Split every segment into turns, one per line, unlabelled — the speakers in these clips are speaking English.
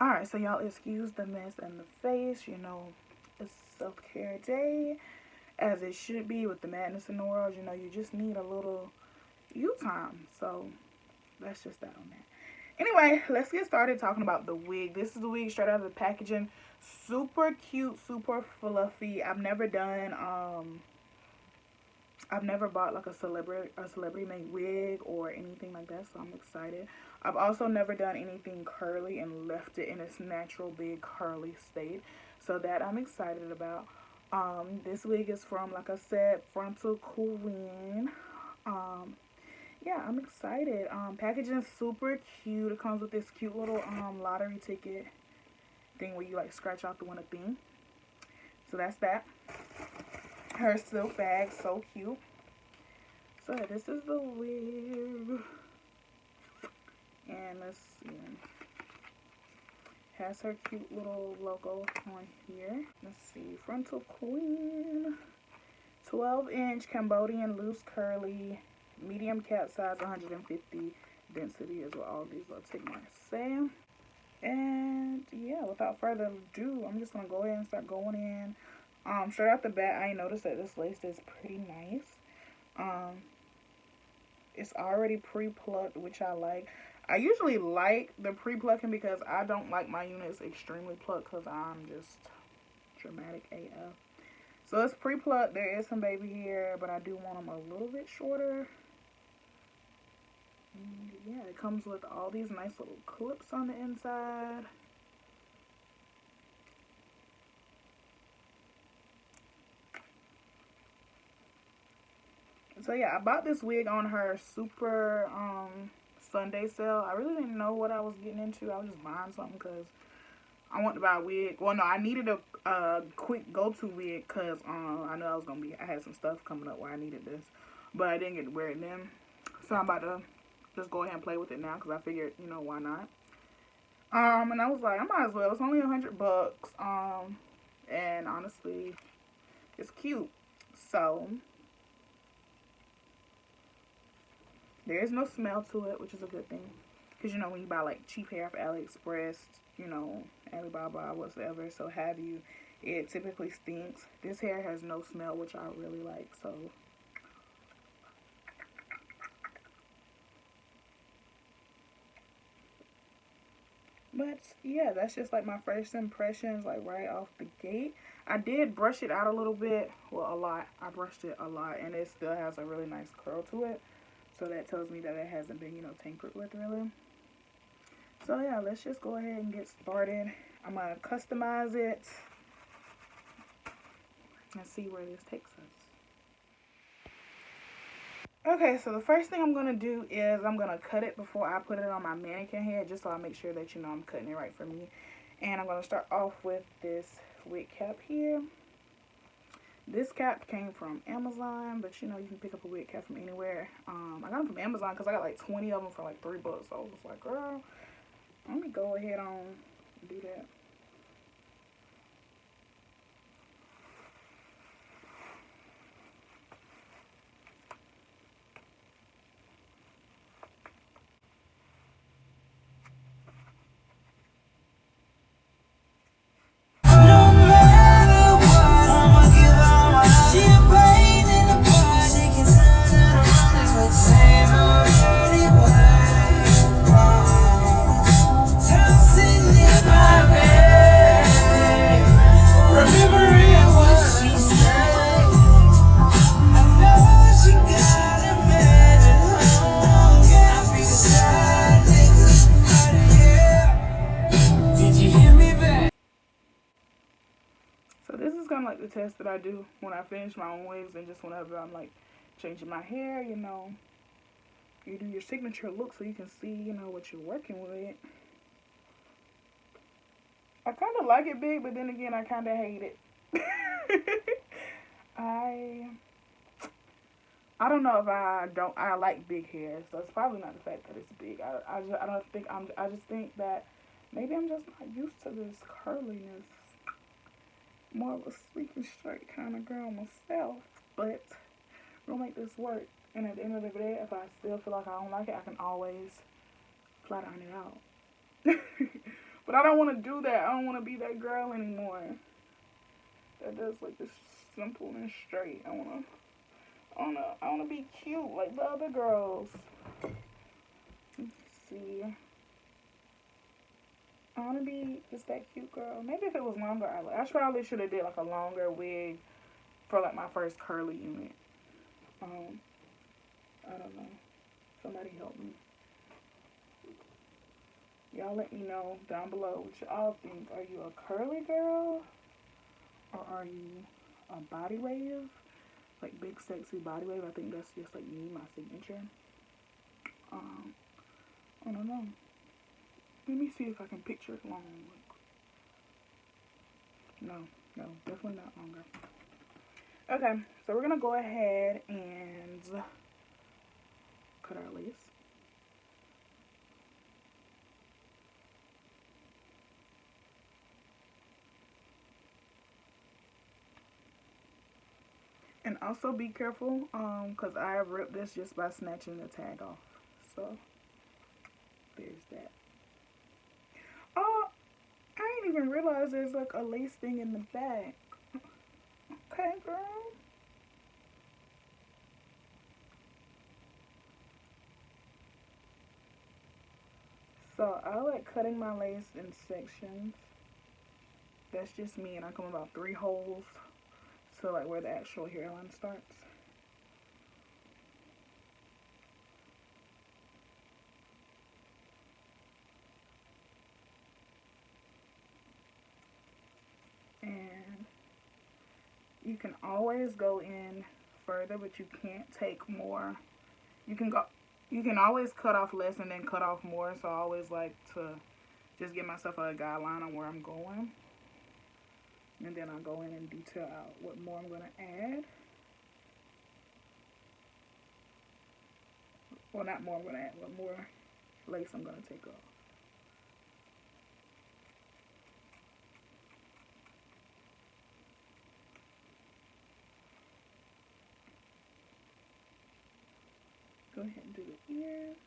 Alright, so y'all excuse the mess and the face. You know, it's self-care day, as it should be with the madness in the world. You know, you just need a little you time. So, that's just that on that. Anyway, let's get started talking about the wig. This is the wig straight out of the packaging. Super cute, super fluffy. I've never bought like a celebrity made wig or anything like that, so I'm excited. I've also never done anything curly and left it in its natural big curly state, so that I'm excited about. This wig is from, like I said, Frontal Queen. Yeah, I'm excited. Packaging is super cute. It comes with this cute little lottery ticket thing where you like scratch off the winner thing. So that's that. Her silk bag, so cute. So this is the wig. And let's see. Has her cute little logo on here. Let's see. Frontal Queen. 12-inch Cambodian loose curly. Medium cap size, 150 density is what all these little tick marks say. And yeah, without further ado, I'm just gonna go ahead and start going in. Straight out the bat, I noticed that this lace is pretty nice. It's already pre-plucked, which I like. I usually like the pre-plucking because I don't like my units extremely plucked because I'm just dramatic AF. So it's pre-plucked. There is some baby hair, but I do want them a little bit shorter. And yeah, it comes with all these nice little clips on the inside. So yeah, I bought this wig on her super Sunday sale. I really didn't know what I was getting into. I was just buying something because I wanted to buy a wig. Well, no, I needed a quick go-to wig because I knew I had some stuff coming up where I needed this, but I didn't get to wear it then. So I'm about to just go ahead and play with it now because I figured, you know, why not? And I was like, I might as well. It's only $100. And honestly, it's cute. So there is no smell to it, which is a good thing. Because, you know, when you buy, like, cheap hair off AliExpress, you know, Alibaba, whatsoever, so have you, it typically stinks. This hair has no smell, which I really like, so. But, yeah, that's just, like, my first impressions, like, right off the gate. I did brush it out a little bit. Well, a lot. I brushed it a lot, and it still has a really nice curl to it. So that tells me that it hasn't been, you know, tampered with, really. So, yeah, let's just go ahead and get started. I'm going to customize it and see where this takes us. Okay, so the first thing I'm going to do is I'm going to cut it before I put it on my mannequin head, just so I make sure that, you know, I'm cutting it right for me. And I'm going to start off with this wig cap here. This cap came from Amazon, but, you know, you can pick up a wig cap from anywhere. I got them from Amazon because I got like 20 of them for like $3. So I was like, girl, let me go ahead on and do that. Like the test that I do when I finish my own wigs and just whenever I'm like changing my hair, you know, you do your signature look so you can see, you know, what you're working with. I kind of like it big, but then again, I kind of hate it. I don't know if I like big hair, so it's probably not the fact that it's big. I just think that maybe I'm just not used to this curliness. More of a sleek and straight kind of girl myself, but we'll make this work. And at the end of the day, if I still feel like I don't like it, I can always flat iron it out. But I don't want to do that. I don't want to be that girl anymore. That does like this simple and straight. I wanna be cute like the other girls. Let's see. I wanna be just that cute girl. Maybe if it was longer, I probably should have did like a longer wig for like my first curly unit. I don't know. Somebody help me. Y'all let me know down below what y'all think. Are you a curly girl? Or are you a body wave? Like big sexy body wave. I think that's just like me, my signature. I don't know. Let me see if I can picture it long. No, definitely not longer. Okay, so we're gonna go ahead and cut our lace. And also be careful, because I ripped this just by snatching the tag off. So, there's that. Oh, I didn't even realize there's like a lace thing in the back. Okay, girl. So, I like cutting my lace in sections. That's just me, and I come about 3 holes. So like where the actual hairline starts. And you can always go in further, but you can't take more. You can always cut off less and then cut off more. So I always like to just give myself a guideline on where I'm going. And then I'll go in and detail out what more I'm going to add. Well, not more I'm going to add, but more lace I'm going to take off. Go ahead and do the ears.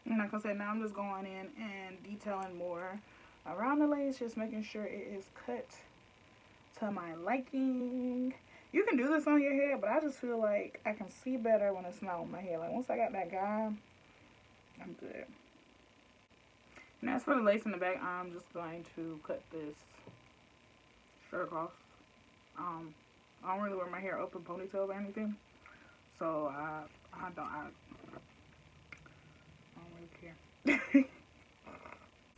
And like I said, now I'm just going in and detailing more around the lace, just making sure it is cut to my liking. You can do this on your hair, but I just feel like I can see better when it's not on my hair. Like once I got that guy, I'm good. And as for the lace in the back, I'm just going to cut this straight across. I don't really wear my hair up in ponytails or anything, so I don't really care.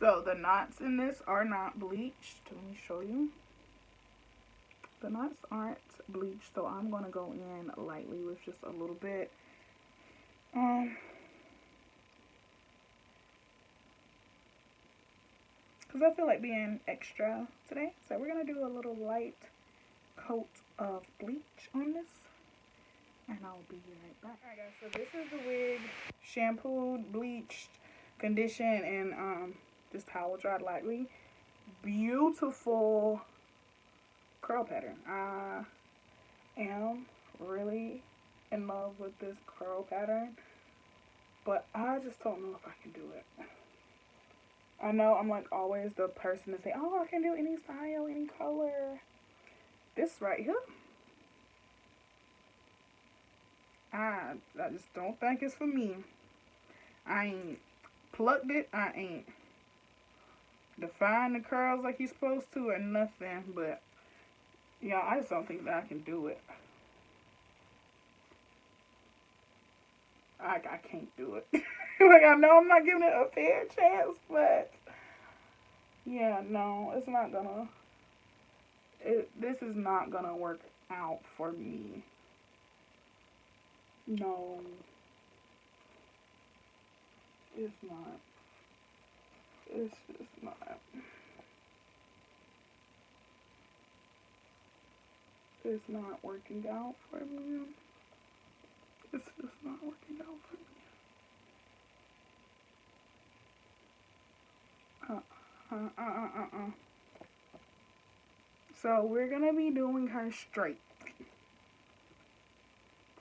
So the knots in this are not bleached. Let me show you. The knots aren't bleached, so I'm going to go in lightly with just a little bit. Because I feel like being extra today. So we're going to do a little light coat of bleach on this. And I'll be right back. Alright guys, so this is the wig. Shampooed, bleached, conditioned, and just towel dried lightly. Beautiful curl pattern. I am really in love with this curl pattern. But I just don't know if I can do it. I know I'm like always the person to say, oh, I can do any style, any color. this right here, I just don't think it's for me. I ain't plucked it. I ain't defined the curls like you're supposed to or nothing. But yeah, I just don't think that I can do it. I can't do it. Like, I know I'm not giving it a fair chance, but yeah, no, it's not gonna. This is not gonna work out for me. No, it's not. It's just not. It's not working out for me. It's just not working out for me. So we're gonna be doing her straight.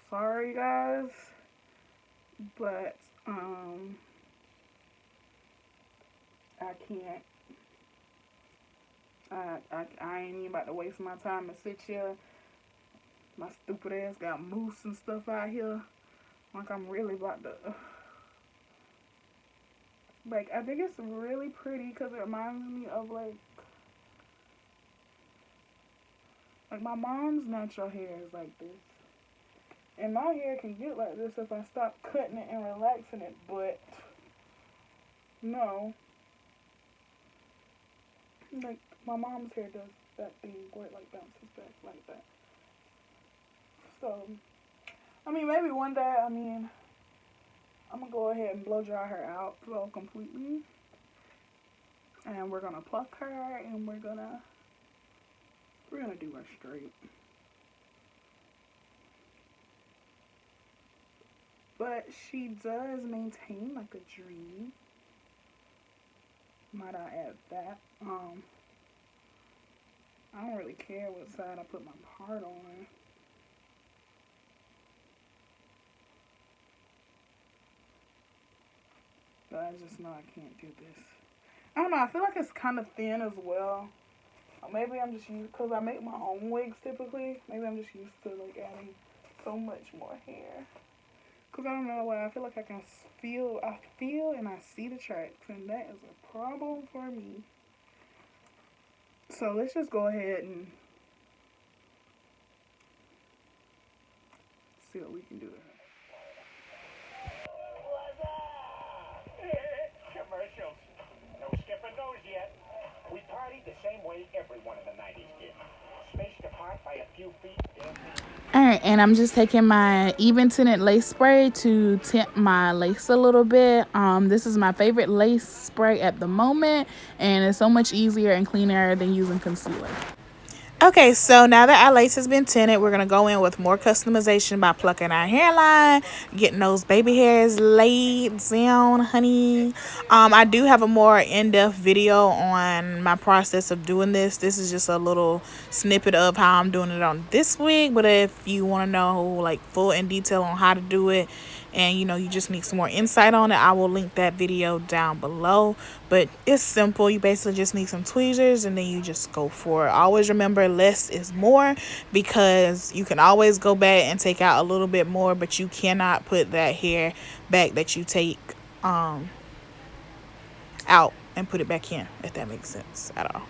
Sorry guys, but I can't. I ain't even about to waste my time and sit here. My stupid ass got mousse and stuff out here. Like, I'm really about to. Like, I think it's really pretty because it reminds me of like my mom's natural hair is like this. And my hair can get like this if I stop cutting it and relaxing it, but no. Like, my mom's hair does that thing where it like bounces back like that. So, I mean, maybe one day, I'm gonna go ahead and blow dry her out so completely. And we're gonna pluck her and we're gonna do her straight. But she does maintain like a dream. Might I add that? I don't really care what side I put my part on. But I just know I can't do this. I don't know, I feel like it's kind of thin as well. Or maybe I'm just used, because I make my own wigs typically. Maybe I'm just used to like adding so much more hair. Because I don't know why, I feel like I feel and I see the tracks. And that is a problem for me. So let's just go ahead and see what we can do.
Commercials. No skipping those yet. We partied the same way everyone in the 90s did. Spaced apart by a few feet.
Alright, and I'm just taking my even tinted lace spray to tint my lace a little bit. This is my favorite lace spray at the moment, and it's so much easier and cleaner than using concealer. Okay, so now that our lace has been tinted, we're going to go in with more customization by plucking our hairline, getting those baby hairs laid down, honey. I do have a more in-depth video on my process of doing this. This is just a little snippet of how I'm doing it on this wig, but if you want to know like full in detail on how to do it, and you just need some more insight on it, I will link that video down below. But it's simple. You basically just need some tweezers and then you just go for it. Always remember, less is more, because you can always go back and take out a little bit more, but you cannot put that hair back that you take out and put it back in, if that makes sense at all.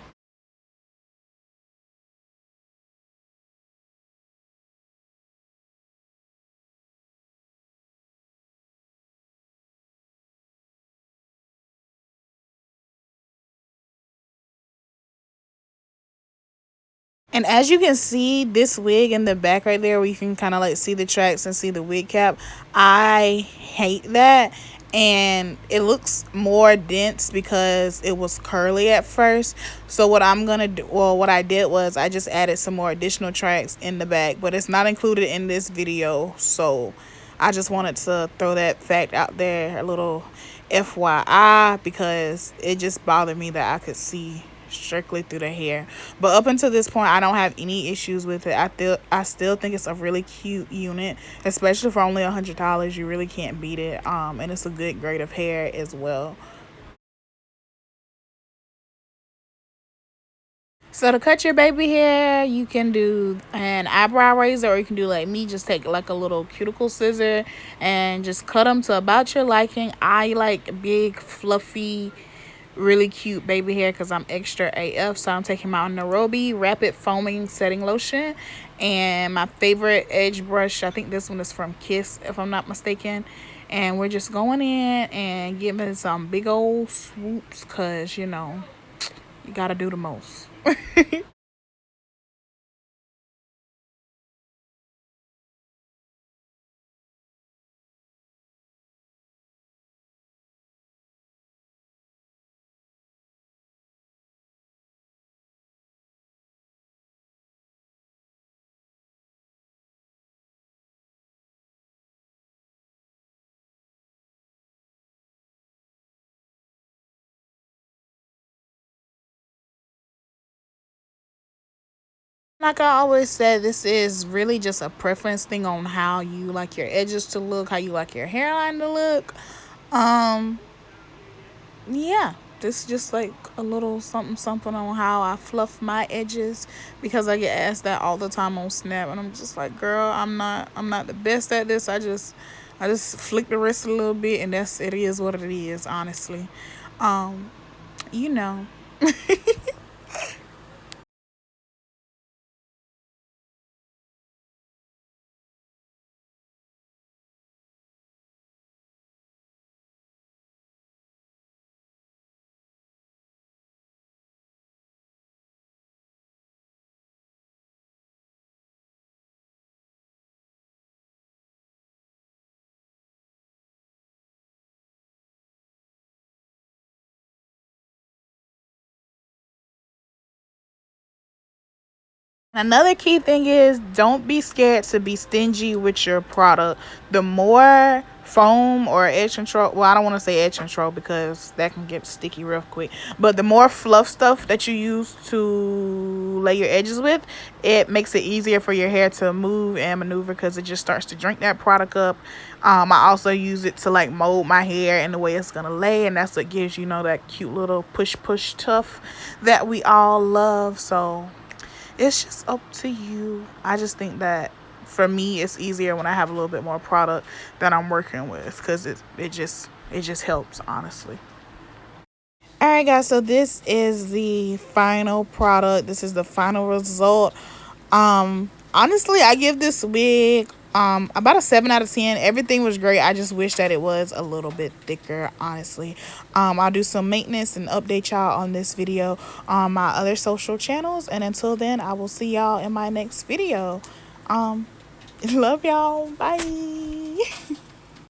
And as you can see, this wig in the back right there, where you can kind of like see the tracks and see the wig cap, I hate that. And it looks more dense because it was curly at first. So what I'm gonna do, well, what I did was I just added some more additional tracks in the back, but it's not included in this video. So I just wanted to throw that fact out there, a little FYI, because it just bothered me that I could see strictly through the hair. But up until this point, I don't have any issues with it. I still think it's a really cute unit, especially for only $100. You really can't beat it. And it's a good grade of hair as well. So to cut your baby hair, you can do an eyebrow razor, or you can do like me, just take like a little cuticle scissor and just cut them to about your liking. I like big, fluffy, really cute baby hair because I'm extra AF. So I'm taking my Nairobi Rapid Foaming Setting Lotion and my favorite edge brush. I think this one is from Kiss, if I'm not mistaken. And we're just going in and giving some big old swoops because, you know, you got to do the most. Like I always said, this is really just a preference thing on how you like your edges to look, how you like your hairline to look. Um, yeah, this is just like a little something something on how I fluff my edges because I get asked that all the time on Snap, and I'm just like, girl, I'm not the best at this. I just flick the wrist a little bit, and it is what it is, honestly. Um, you know. Another key thing is don't be scared to be stingy with your product. The more foam or edge control, well, I don't want to say edge control because that can get sticky real quick, but the more fluff stuff that you use to lay your edges with, it makes it easier for your hair to move and maneuver because it just starts to drink that product up. I also use it to like mold my hair in the way it's gonna lay, and that's what gives, you know, that cute little push tough that we all love. So it's just up to you. I just think that for me, it's easier when I have a little bit more product that I'm working with because it just helps, honestly. All right, guys. So this is the final product. This is the final result. Honestly, I give this wig about a 7 out of 10. Everything was great. I just wish that it was a little bit thicker, honestly. I'll do some maintenance and update y'all on this video on my other social channels. And until then, I will see y'all in my next video. Love y'all. Bye.